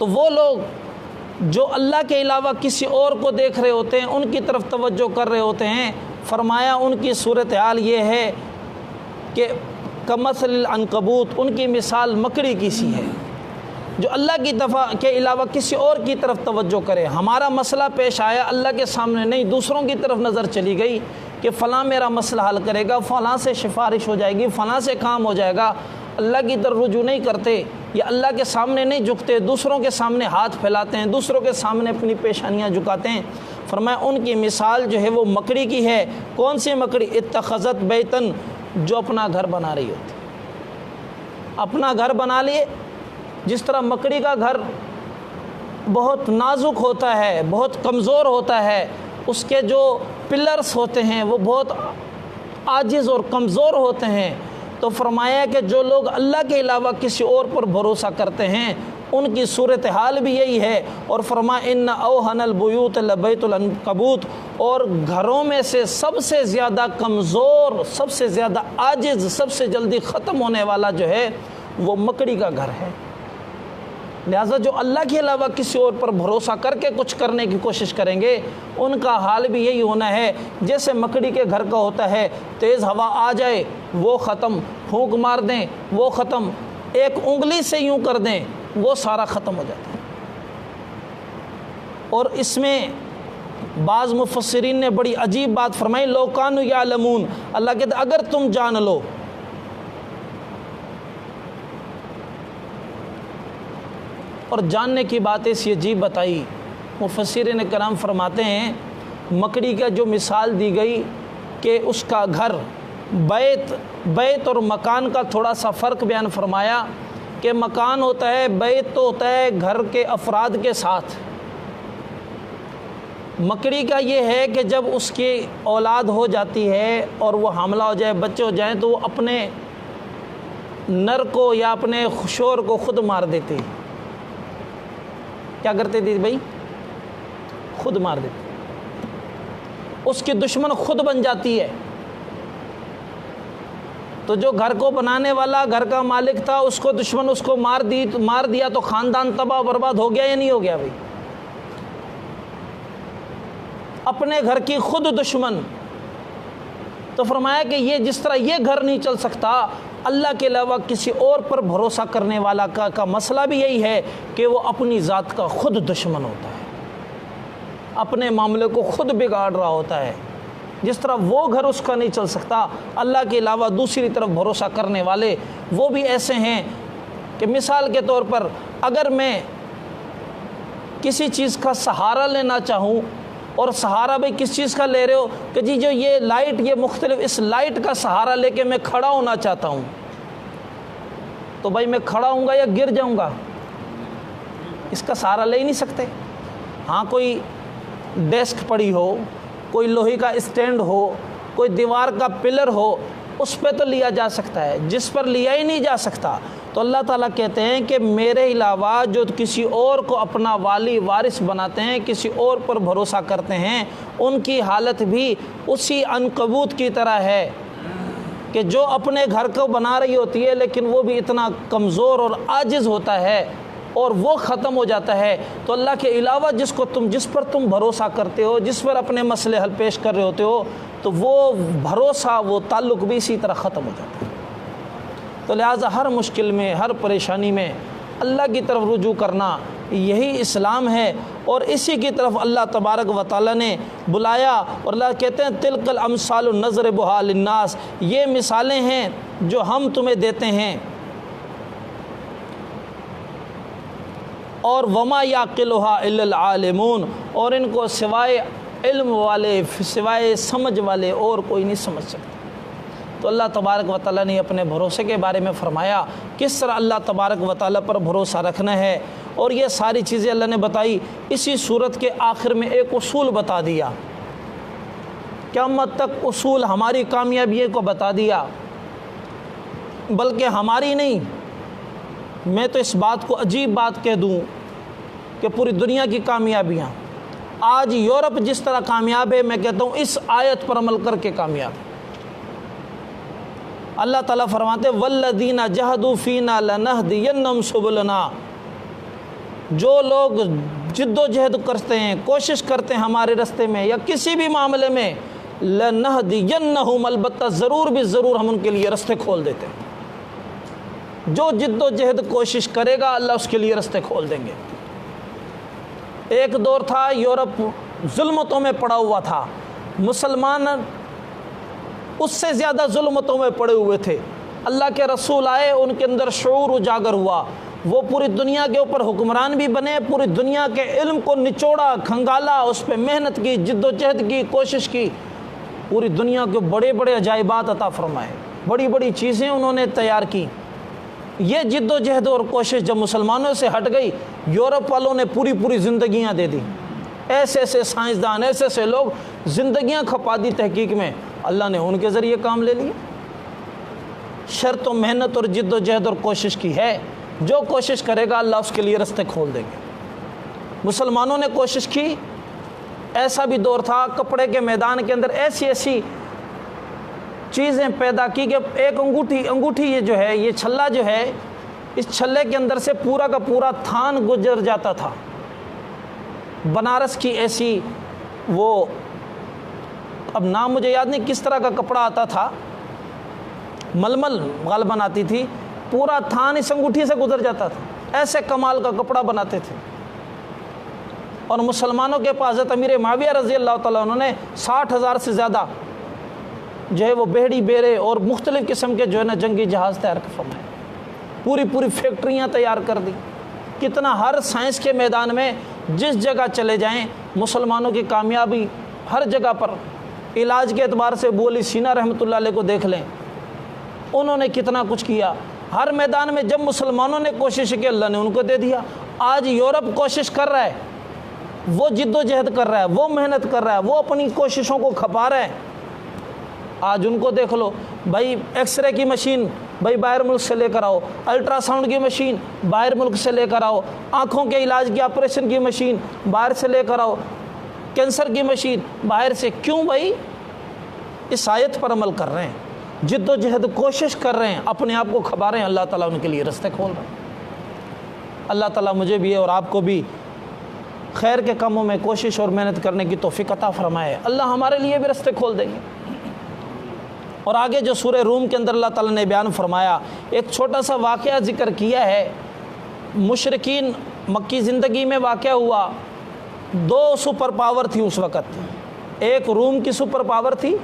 تو وہ لوگ جو اللہ کے علاوہ کسی اور کو دیکھ رہے ہوتے ہیں ان کی طرف توجہ کر رہے ہوتے ہیں، فرمایا ان کی صورتحال یہ ہے کہ کمثل العنکبوت، ان کی مثال مکڑی کی سی ہے جو اللہ کی دفعہ کے علاوہ کسی اور کی طرف توجہ کرے۔ ہمارا مسئلہ پیش آیا اللہ کے سامنے نہیں، دوسروں کی طرف نظر چلی گئی کہ فلاں میرا مسئلہ حل کرے گا، فلاں سے سفارش ہو جائے گی، فلاں سے کام ہو جائے گا، اللہ کی طرف رجوع نہیں کرتے یا اللہ کے سامنے نہیں جھکتے، دوسروں کے سامنے ہاتھ پھیلاتے ہیں، دوسروں کے سامنے اپنی پیشانیاں جھکاتے ہیں۔ فرمایا ان کی مثال جو ہے وہ مکڑی کی ہے۔ کون سی مکڑی؟ اتخذت بیتن، جو اپنا گھر بنا رہی ہوتی، اپنا گھر بنا لیے۔ جس طرح مکڑی کا گھر بہت نازک ہوتا ہے، بہت کمزور ہوتا ہے، اس کے جو پلرز ہوتے ہیں وہ بہت عاجز اور کمزور ہوتے ہیں، تو فرمایا کہ جو لوگ اللہ کے علاوہ کسی اور پر بھروسہ کرتے ہیں ان کی صورتحال بھی یہی ہے۔ اور فرمایا ان اوہن البیوت لبیت العنکبوت، اور گھروں میں سے سب سے زیادہ کمزور، سب سے زیادہ عاجز، سب سے جلدی ختم ہونے والا جو ہے وہ مکڑی کا گھر ہے۔ لہٰذا جو اللہ کے علاوہ کسی اور پر بھروسہ کر کے کچھ کرنے کی کوشش کریں گے ان کا حال بھی یہی ہونا ہے جیسے مکڑی کے گھر کا ہوتا ہے۔ تیز ہوا آ جائے وہ ختم، پھونک مار دیں وہ ختم، ایک انگلی سے یوں کر دیں وہ سارا ختم ہو جاتا ہے۔ اور اس میں بعض مفسرین نے بڑی عجیب بات فرمائی، لو کانوا یعلمون، اللہ کہتے اگر تم جان لو۔ اور جاننے کی بات ایسی عجیب بتائی، مفسرین کرام فرماتے ہیں مکڑی کا جو مثال دی گئی کہ اس کا گھر، بیت اور مکان کا تھوڑا سا فرق بیان فرمایا کہ مکان ہوتا ہے، بیت تو ہوتا ہے گھر کے افراد کے ساتھ۔ مکڑی کا یہ ہے کہ جب اس کی اولاد ہو جاتی ہے اور وہ حاملہ ہو جائے، بچے ہو جائیں، تو وہ اپنے نر کو یا اپنے شور کو خود مار دیتی۔ کیا کرتے تھے بھائی؟ خود مار دیتے، اس کی دشمن خود بن جاتی ہے۔ تو جو گھر کو بنانے والا، گھر کا مالک تھا، اس کو دشمن اس کو مار دیا تو خاندان تباہ برباد ہو گیا یا نہیں ہو گیا بھائی؟ اپنے گھر کی خود دشمن۔ تو فرمایا کہ یہ جس طرح یہ گھر نہیں چل سکتا، اللہ کے علاوہ کسی اور پر بھروسہ کرنے والا کا مسئلہ بھی یہی ہے کہ وہ اپنی ذات کا خود دشمن ہوتا ہے، اپنے معاملے کو خود بگاڑ رہا ہوتا ہے۔ جس طرح وہ گھر اس کا نہیں چل سکتا، اللہ کے علاوہ دوسری طرف بھروسہ کرنے والے وہ بھی ایسے ہیں کہ مثال کے طور پر اگر میں کسی چیز کا سہارا لینا چاہوں، اور سہارا بھائی کس چیز کا لے رہے ہو کہ جی جو یہ لائٹ، یہ مختلف، اس لائٹ کا سہارا لے کے میں کھڑا ہونا چاہتا ہوں، تو بھائی میں کھڑا ہوں گا یا گر جاؤں گا؟ اس کا سہارا لے ہی نہیں سکتے۔ ہاں کوئی ڈیسک پڑی ہو، کوئی لوہے کا اسٹینڈ ہو، کوئی دیوار کا پلر ہو، اس پہ تو لیا جا سکتا ہے، جس پر لیا ہی نہیں جا سکتا۔ تو اللہ تعالیٰ کہتے ہیں کہ میرے علاوہ جو کسی اور کو اپنا والی وارث بناتے ہیں، کسی اور پر بھروسہ کرتے ہیں، ان کی حالت بھی اسی عنکبوت کی طرح ہے کہ جو اپنے گھر کو بنا رہی ہوتی ہے لیکن وہ بھی اتنا کمزور اور عاجز ہوتا ہے اور وہ ختم ہو جاتا ہے۔ تو اللہ کے علاوہ جس پر تم بھروسہ کرتے ہو، جس پر اپنے مسئلے حل پیش کر رہے ہوتے ہو، تو وہ بھروسہ، وہ تعلق بھی اسی طرح ختم ہو جاتا ہے۔ تو لہٰذا ہر مشکل میں، ہر پریشانی میں اللہ کی طرف رجوع کرنا یہی اسلام ہے، اور اسی کی طرف اللہ تبارک و تعالیٰ نے بلایا۔ اور اللہ کہتے ہیں تلک الامثال نضربها للناس، یہ مثالیں ہیں جو ہم تمہیں دیتے ہیں، اور وما یعقلها الا العالمون، اور ان کو سوائے علم والے، سوائے سمجھ والے اور کوئی نہیں سمجھ سکتا۔ تو اللہ تبارک و تعالیٰ نے اپنے بھروسے کے بارے میں فرمایا کس طرح اللہ تبارک و تعالیٰ پر بھروسہ رکھنا ہے، اور یہ ساری چیزیں اللہ نے بتائی۔ اسی صورت کے آخر میں ایک اصول بتا دیا، قیامت تک اصول ہماری کامیابی کو بتا دیا، بلکہ ہماری نہیں، میں تو اس بات کو عجیب بات کہہ دوں کہ پوری دنیا کی کامیابیاں، آج یورپ جس طرح کامیاب ہے، میں کہتا ہوں اس آیت پر عمل کر کے کامیاب ہے۔ اللہ تعالیٰ فرماتے والذین جہدوا فینا لنہدینہم سبلنا، جو لوگ جد و جہد کرتے ہیں، کوشش کرتے ہیں ہمارے راستے میں یا کسی بھی معاملے میں، لَنَهْدِيَنَّهُمْ، البتہ ضرور بھی ضرور ہم ان کے لیے راستے کھول دیتے ہیں۔ جو جد و جہد کوشش کرے گا اللہ اس کے لیے راستے کھول دیں گے۔ ایک دور تھا یورپ ظلمتوں میں پڑا ہوا تھا، مسلمان اس سے زیادہ ظلمتوں میں پڑے ہوئے تھے۔ اللہ کے رسول آئے، ان کے اندر شعور اجاگر ہوا، وہ پوری دنیا کے اوپر حکمران بھی بنے، پوری دنیا کے علم کو نچوڑا، کھنگالا، اس پہ محنت کی، جد و جہد کی، کوشش کی، پوری دنیا کے بڑے بڑے عجائبات عطا فرمائے، بڑی بڑی چیزیں انہوں نے تیار کی۔ یہ جد و جہد اور کوشش جب مسلمانوں سے ہٹ گئی، یورپ والوں نے پوری پوری زندگیاں دے دی، ایسے ایسے سائنسدان، ایسے ایسے لوگ زندگیاں کھپا دی تحقیق میں، اللہ نے ان کے ذریعے کام لے لیا۔ شرط و محنت اور جد و جہد اور کوشش کی ہے، جو کوشش کرے گا اللہ اس کے لیے راستے کھول دیں گے۔ مسلمانوں نے کوشش کی، ایسا بھی دور تھا کپڑے کے میدان کے اندر ایسی ایسی چیزیں پیدا کی کہ ایک انگوٹھی یہ جو ہے، یہ چھلا جو ہے، اس چھلے کے اندر سے پورا کا پورا تھان گزر جاتا تھا۔ بنارس کی ایسی، وہ اب نام مجھے یاد نہیں کس طرح کا کپڑا آتا تھا، ململ غالباً آتی تھی، پورا تھان اس انگوٹھی سے گزر جاتا تھا، ایسے کمال کا کپڑا بناتے تھے۔ اور مسلمانوں کے پاس حضرت امیر معاویہ رضی اللہ تعالیٰ عنہ نے 60,000 سے زیادہ جو ہے وہ بیڑی بیرے اور مختلف قسم کے جو ہے نا جنگی جہاز تیار فرمائے، پوری پوری فیکٹریاں تیار کر دی۔ کتنا ہر سائنس کے میدان میں جس جگہ چلے جائیں مسلمانوں کی کامیابی ہر جگہ پر۔ علاج کے اعتبار سے ابو علی سینا رحمۃ اللہ علیہ کو دیکھ لیں، انہوں نے کتنا کچھ کیا ہر میدان میں۔ جب مسلمانوں نے کوشش کی اللہ نے ان کو دے دیا۔ آج یورپ کوشش کر رہا ہے، وہ جد و جہد کر رہا ہے، وہ محنت کر رہا ہے، وہ اپنی کوششوں کو کھپا رہا ہے۔ آج ان کو دیکھ لو بھائی، ایکس رے کی مشین بھائی باہر ملک سے لے کر آؤ، الٹرا ساؤنڈ کی مشین باہر ملک سے لے کر آؤ، آنکھوں کے علاج کی آپریشن کی مشین باہر سے لے کر آؤ، کینسر کی مشین باہر سے۔ کیوں بھائی؟ اس آیت پر عمل کر رہے ہیں، جد و جہد کوشش کر رہے ہیں، اپنے آپ کو کھپا رہے ہیں، اللہ تعالیٰ ان کے لیے راستے کھول رہے ہیں۔ اللہ تعالیٰ مجھے بھی اور آپ کو بھی خیر کے کاموں میں کوشش اور محنت کرنے کی توفیق عطا فرمائے۔ اللہ ہمارے لیے بھی راستے کھول دیں گے۔ اور آگے جو سورہ روم کے اندر اللہ تعالیٰ نے بیان فرمایا، ایک چھوٹا سا واقعہ ذکر کیا ہے۔ مشرکین مکی زندگی میں واقع ہوا، 2 سپر پاور تھی اس وقت، ایک روم کی سپر پاور تھی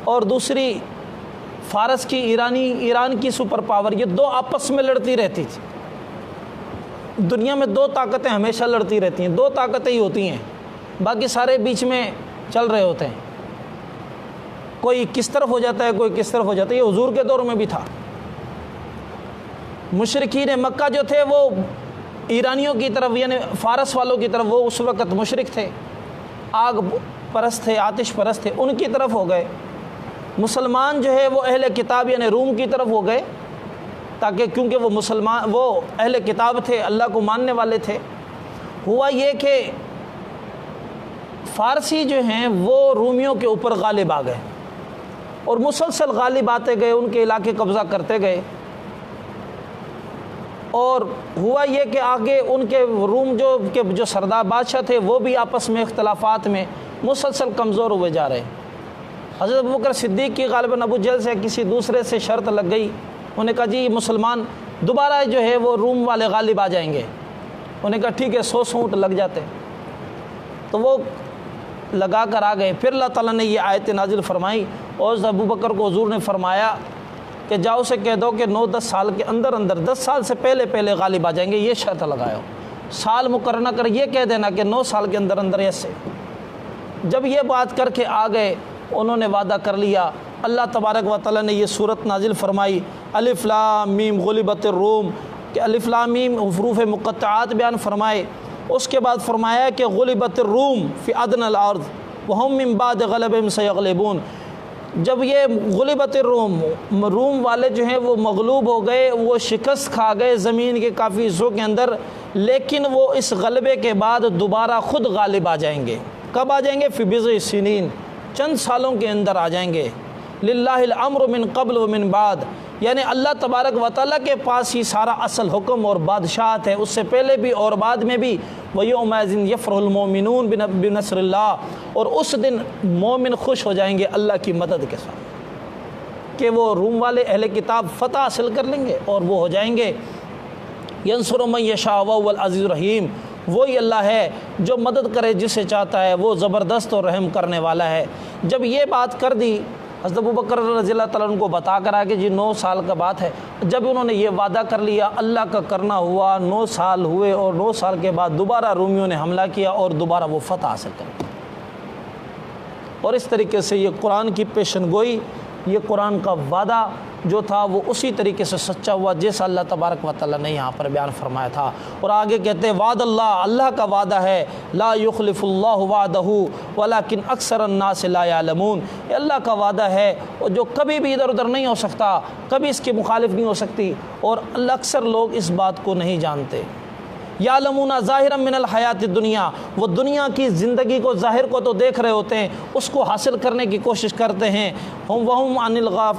اور دوسری فارس کی، ایران کی سپر پاور۔ یہ 2 آپس میں لڑتی رہتی تھی۔ دنیا میں 2 طاقتیں ہمیشہ لڑتی رہتی ہیں، 2 طاقتیں ہی ہوتی ہیں، باقی سارے بیچ میں چل رہے ہوتے ہیں، کوئی کس طرف ہو جاتا ہے کوئی کس طرف ہو جاتا ہے۔ یہ حضور کے دور میں بھی تھا۔ مشرکین مکہ جو تھے وہ ایرانیوں کی طرف یعنی فارس والوں کی طرف، وہ اس وقت مشرک تھے، آگ پرست تھے، آتش پرست تھے، ان کی طرف ہو گئے۔ مسلمان جو ہے وہ اہل کتاب یعنی روم کی طرف ہو گئے، تاکہ کیونکہ وہ مسلمان، وہ اہل کتاب تھے، اللہ کو ماننے والے تھے۔ ہوا یہ کہ فارسی جو ہیں وہ رومیوں کے اوپر غالب آ گئے اور مسلسل غالب آتے گئے، ان کے علاقے قبضہ کرتے گئے۔ اور ہوا یہ کہ آگے ان کے روم جو سردار بادشاہ تھے وہ بھی آپس میں اختلافات میں مسلسل کمزور ہوئے جا رہے۔ حضرت ابوبکر صدیق کی غالباً ابو جہل سے کسی دوسرے سے شرط لگ گئی، انہوں نے کہا جی مسلمان دوبارہ جو ہے وہ روم والے غالب آ جائیں گے۔ انہوں نے کہا ٹھیک ہے، 100 اونٹ لگ جاتے، تو وہ لگا کر آ گئے۔ پھر اللہ تعالیٰ نے یہ آیت نازل فرمائی اور ابوبکر کو حضور نے فرمایا کہ جاؤ سے کہہ دو کہ 9-10 سال کے اندر 10 سال سے پہلے غالب آ جائیں گے، یہ شرط لگاؤ، سال مقرر نہ کر، یہ کہہ دینا کہ 9 سال کے اندر ایسے۔ جب یہ بات کر کے آ گئے، انہوں نے وعدہ کر لیا، اللہ تبارک و تعالیٰ نے یہ صورت نازل فرمائی، الف لام میم غلبت الروم، کہ الف لام میم حروف مقطعات بیان فرمائے۔ اس کے بعد فرمایا کہ غلبت الروم فی ادنی الارض وہم من بعد غلبہم سیغلبون۔ جب یہ غلبت روم والے جو ہیں وہ مغلوب ہو گئے، وہ شکست کھا گئے زمین کے کافی حصوں کے اندر، لیکن وہ اس غلبے کے بعد دوبارہ خود غالب آ جائیں گے۔ کب آ جائیں گے؟ فی بضع سنین، چند سالوں کے اندر آ جائیں گے۔ للہ الامر من قبل و من بعد، یعنی اللہ تبارک و تعالیٰ کے پاس ہی سارا اصل حکم اور بادشاہت ہے، اس سے پہلے بھی اور بعد میں بھی۔ وَيَوْمَئِذٍ يَفْرَحُ الْمُؤْمِنُونَ بِنَصْرِ اللَّهِ، اور اس دن مومن خوش ہو جائیں گے اللہ کی مدد کے ساتھ کہ وہ روم والے اہل کتاب فتح حاصل کر لیں گے اور وہ ہو جائیں گے۔ يَنْصُرُ مَن يَشَاءُ وَهُوَ الْعَزِيزُ الرَّحِيمُ، وہی اللہ ہے جو مدد کرے جسے چاہتا ہے، وہ زبردست اور رحم کرنے والا ہے۔ جب یہ بات کر دی حضرت ابوبکر رضی اللہ تعالیٰ عنہ کو بتا کر آگے جی 9 سال کا بات ہے، جب انہوں نے یہ وعدہ کر لیا اللہ کا کرنا ہوا، 9 سال ہوئے اور 9 سال کے بعد دوبارہ رومیوں نے حملہ کیا اور دوبارہ وہ فتح حاصل کر لی۔ اور اس طریقے سے یہ قرآن کی پیشن گوئی، یہ قرآن کا وعدہ جو تھا وہ اسی طریقے سے سچا ہوا جیسا اللہ تبارک و تعالیٰ نے یہاں پر بیان فرمایا تھا۔ اور آگے کہتے ہیں وعد اللہ کا وعدہ ہے، لا یخلف اللہ وعدہ ولکن اکثر الناس لا یعلمون، یہ اللہ کا وعدہ ہے اور جو کبھی بھی ادھر ادھر نہیں ہو سکتا، کبھی اس کی مخالف نہیں ہو سکتی، اور اکثر لوگ اس بات کو نہیں جانتے۔ یعلمون ظاہرا من الحیات الدنیا، وہ دنیا کی زندگی کو ظاہر کو تو دیکھ رہے ہوتے ہیں، اس کو حاصل کرنے کی کوشش کرتے ہیں، وہم عن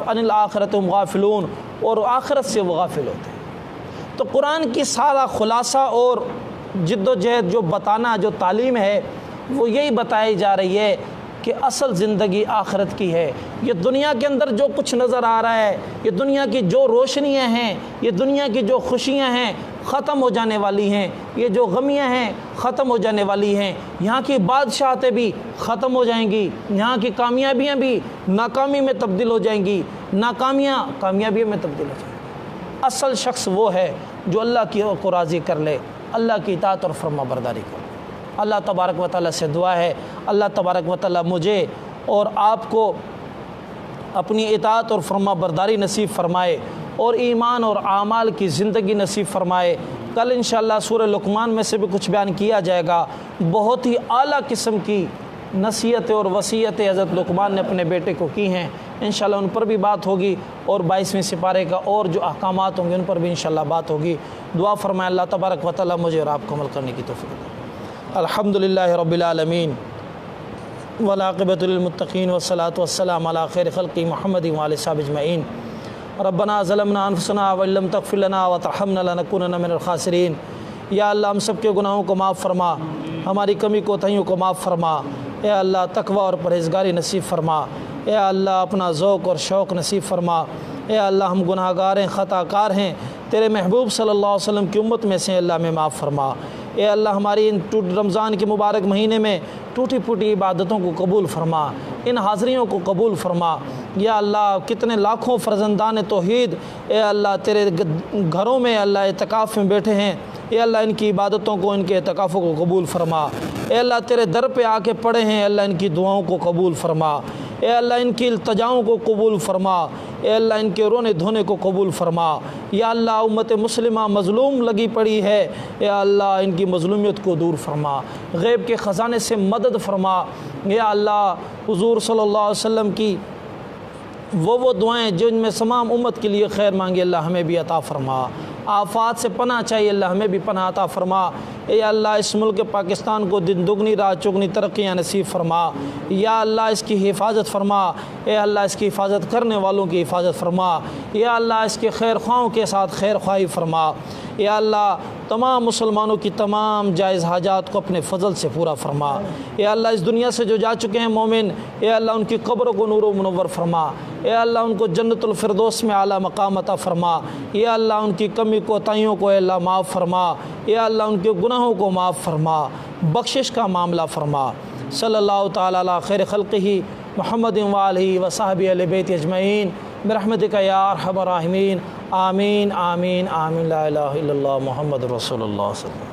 الآخرۃ ہم غافلون، اور آخرت سے وہ غافل ہوتے ہیں۔ تو قرآن کی سارا خلاصہ اور جد و جہد جو بتانا، جو تعلیم ہے، وہ یہی بتائی جا رہی ہے کہ اصل زندگی آخرت کی ہے۔ یہ دنیا کے اندر جو کچھ نظر آ رہا ہے، یہ دنیا کی جو روشنیاں ہیں، یہ دنیا کی جو خوشیاں ہیں ختم ہو جانے والی ہیں، یہ جو غمیاں ہیں ختم ہو جانے والی ہیں، یہاں کی بادشاہتیں بھی ختم ہو جائیں گی، یہاں کی کامیابیاں بھی ناکامی میں تبدیل ہو جائیں گی، ناکامیاں کامیابی میں تبدیل ہو جائیں گی۔ اصل شخص وہ ہے جو اللہ کی کو راضی کر لے، اللہ کی اطاعت اور فرما برداری کرے۔ اللہ تبارک و تعالیٰ سے دعا ہے اللہ تبارک و تعالیٰ مجھے اور آپ کو اپنی اطاعت اور فرما برداری نصیب فرمائے اور ایمان اور اعمال کی زندگی نصیب فرمائے۔ کل انشاءاللہ سورہ لقمان میں سے بھی کچھ بیان کیا جائے گا، بہت ہی اعلیٰ قسم کی نصیحتیں اور وصیتیں حضرت لقمان نے اپنے بیٹے کو کی ہیں، انشاءاللہ ان پر بھی بات ہوگی، اور 22ویں سپارے کا اور جو احکامات ہوں گے ان پر بھی انشاءاللہ بات ہوگی۔ دعا فرمائے اللہ تبارک و تعالیٰ مجھے اور آپ کو عمل کرنے کی توفیق دے۔ الحمدللہ رب العالمین والعاقبۃ للمتقین والصلاۃ والسلام علی خیر خلق محمد وآلہ صحبہ اجمعین۔ ربنا ظلمنا انفسنا وان لم تغفر لنا وترحمنا لنکونن من الخاسرین۔ یا اللہ ہم سب کے گناہوں کو معاف فرما، ہماری کمی کوتاہیوں کو معاف فرما، اے اللہ تقوی اور پرہیزگاری نصیب فرما، اے اللہ اپنا ذوق اور شوق نصیب فرما، اے اللہ ہم گناہ گار ہیں، خطا کار ہیں، تیرے محبوب صلی اللہ علیہ وسلم کی امت میں سے اللہ میں معاف فرما۔ اے اللہ ہماری ان رمضان کے مبارک مہینے میں ٹوٹی پھوٹی عبادتوں کو قبول فرما، ان حاضریوں کو قبول فرما۔ یا اللہ کتنے لاکھوں فرزندان توحید اے اللہ تیرے گھروں میں اللہ اعتکاف میں بیٹھے ہیں، اے اللہ ان کی عبادتوں کو، ان کے اعتکافوں کو قبول فرما۔ اے اللہ تیرے در پہ آ کے پڑے ہیں، اللہ ان کی دعاؤں کو قبول فرما، اے اللہ ان کی التجاؤں کو قبول فرما، اے اللہ ان کے رونے دھونے کو قبول فرما۔ یا اللہ امت مسلمہ مظلوم لگی پڑی ہے، اے اللہ ان کی مظلومیت کو دور فرما، غیب کے خزانے سے مدد فرما۔ یا اللہ حضور صلی اللہ علیہ وسلم کی وہ دعائیں جن میں تمام امت کے لیے خیر مانگی، اللہ ہمیں بھی عطا فرما۔ آفات سے پناہ چاہیے، اللہ ہمیں بھی پناہ عطا فرما۔ اے اللہ اس ملک پاکستان کو دن دگنی رات چگنی ترقیاں نصیب فرما۔ یا اللہ اس کی حفاظت فرما، اے اللہ اس کی حفاظت کرنے والوں کی حفاظت فرما۔ یا اللہ اس کے خیر خواہوں کے ساتھ خیر خواہی فرما۔ یا اللہ تمام مسلمانوں کی تمام جائز حاجات کو اپنے فضل سے پورا فرما۔ یا اللہ اس دنیا سے جو جا چکے ہیں مومن، اے اللہ ان کی قبروں کو نور و منور فرما۔ اے اللہ ان کو جنت الفردوس میں اعلیٰ مقام عطا فرما۔ یا اللہ ان کی کمی کوتاہیوں کو اے اللہ معاف فرما۔ یا اللہ ان کے گناہوں کو معاف فرما، بخشش کا معاملہ فرما۔ صلی اللہ تعالیٰ علی خیر خلقہ محمد وآلہ وصحبہ اہل بیت اجمعین برحمتک یا ارحم الراحمین۔ آمین آمین آمین، لا الہ الا اللہ محمد رسول اللہ صلی اللہ علیہ وسلم۔